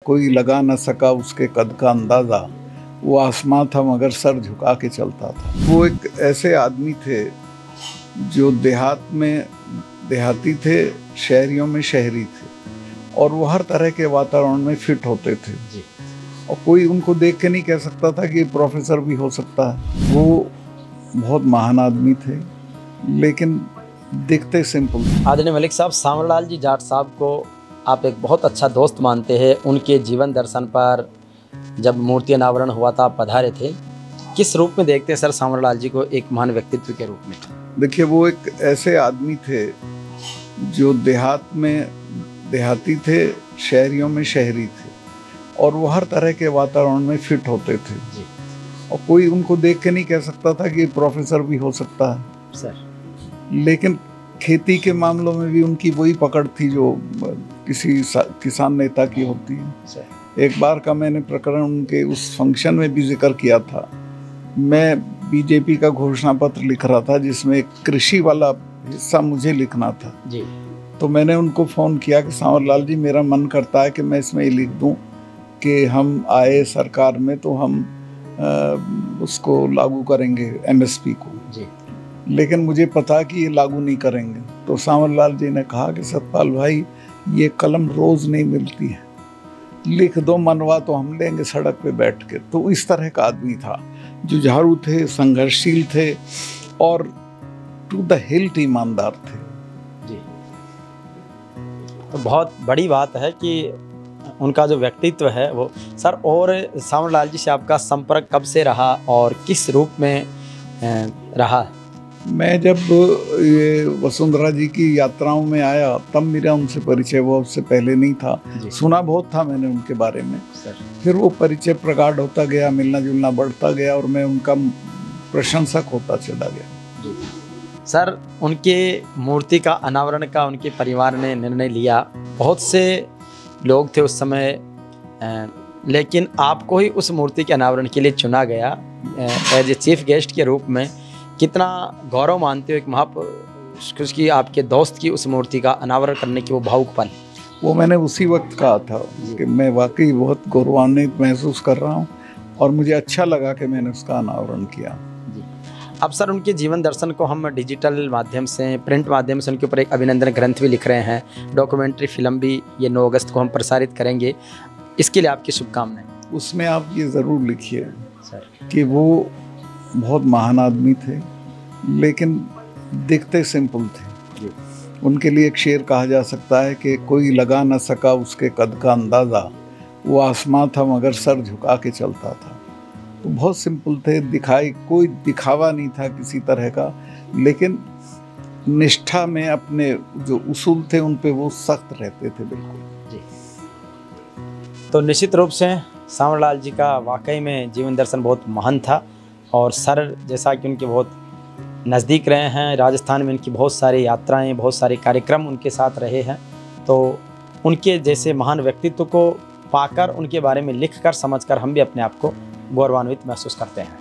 कोई लगा न सका उसके कद का अंदाज़ा, वो आसमां था मगर सर झुका के चलता था। वो एक ऐसे आदमी थे जो देहात में देहाती थे, शहरियों में शहरी थे, और वो हर तरह के वातावरण में फिट होते थे जी। और कोई उनको देख के नहीं कह सकता था कि प्रोफेसर भी हो सकता है। वो बहुत महान आदमी थे, लेकिन दिखते सिंपल थे। आदरणीय मलिक साहब, सांवरलाल जी जाट साहब को आप एक बहुत अच्छा दोस्त मानते हैं। उनके जीवन दर्शन पर जब मूर्ति अनावरण हुआ था, आप पधारे थे। किस रूप में देखते हैं सर सांवरलाल जी को एक महान व्यक्तित्व के रूप में? देखिए, वो एक ऐसे आदमी थे जो देहात में देहाती थे, शहरियों में शहरी थे, और वो हर तरह के वातावरण में फिट होते थे जी। और कोई उनको देख के नहीं कह सकता था कि प्रोफेसर भी हो सकता है सर। लेकिन खेती के मामलों में भी उनकी वही पकड़ थी जो किसी किसान नेता की होती है सर। एक बार का मैंने प्रकरण उनके उस फंक्शन में भी जिक्र किया था। मैं बीजेपी का घोषणा पत्र लिख रहा था जिसमें कृषि वाला हिस्सा मुझे लिखना था जी। तो मैंने उनको फ़ोन किया कि सांवरलाल जी, मेरा मन करता है कि मैं इसमें ये लिख दूं कि हम आए सरकार में तो हम उसको लागू करेंगे एमएसपी को जी। लेकिन मुझे पता कि ये लागू नहीं करेंगे। तो सांवरलाल जी ने कहा कि सतपाल भाई, ये कलम रोज़ नहीं मिलती है, लिख दो, मनवा तो हम लेंगे सड़क पे बैठ के। तो इस तरह का आदमी था, जुझारू थे, संघर्षशील थे, और टू द हिल्ट ईमानदार थे जी। तो बहुत बड़ी बात है कि उनका जो व्यक्तित्व है वो सर। और सांवरलाल जी से आपका संपर्क कब से रहा और किस रूप में रहा? मैं जब ये वसुंधरा जी की यात्राओं में आया तब मेरा उनसे परिचय हुआ, उससे पहले नहीं था। सुना बहुत था मैंने उनके बारे में सर। फिर वो परिचय प्रगाढ़ होता गया, मिलना जुलना बढ़ता गया, और मैं उनका प्रशंसक होता चला गया सर। उनके मूर्ति का अनावरण का उनके परिवार ने निर्णय लिया। बहुत से लोग थे उस समय, लेकिन आपको ही उस मूर्ति के अनावरण के लिए चुना गया एज ए चीफ गेस्ट के रूप में। कितना गौरव मानते हो एक महापुरुष की, आपके दोस्त की उस मूर्ति का अनावरण करने की वो भावुक पल? वो मैंने उसी वक्त कहा था कि मैं वाकई बहुत गौरवान्वित महसूस कर रहा हूँ, और मुझे अच्छा लगा कि मैंने उसका अनावरण किया जी। अब सर, उनके जीवन दर्शन को हम डिजिटल माध्यम से, प्रिंट माध्यम से उनके ऊपर एक अभिनंदन ग्रंथ भी लिख रहे हैं, डॉक्यूमेंट्री फिल्म भी ये 9 अगस्त को हम प्रसारित करेंगे। इसके लिए आपकी शुभकामनाएं। उसमें आप ये ज़रूर लिखिए सर कि वो बहुत महान आदमी थे, लेकिन दिखते सिंपल थे। उनके लिए एक शेर कहा जा सकता है कि कोई लगा न सका उसके कद का अंदाज़ा, वो आसमां था मगर सर झुका के चलता था। तो बहुत सिंपल थे, कोई दिखावा नहीं था किसी तरह का, लेकिन निष्ठा में अपने जो उसूल थे उन पे वो सख्त रहते थे बिल्कुल जी। तो निश्चित रूप से सांवरलाल जी का वाकई में जीवन दर्शन बहुत महान था, और सर जैसा कि उनके बहुत नज़दीक रहे हैं, राजस्थान में उनकी बहुत सारी यात्राएं, बहुत सारे कार्यक्रम उनके साथ रहे हैं। तो उनके जैसे महान व्यक्तित्व को पाकर, उनके बारे में लिखकर, समझकर हम भी अपने आप को गौरवान्वित महसूस करते हैं।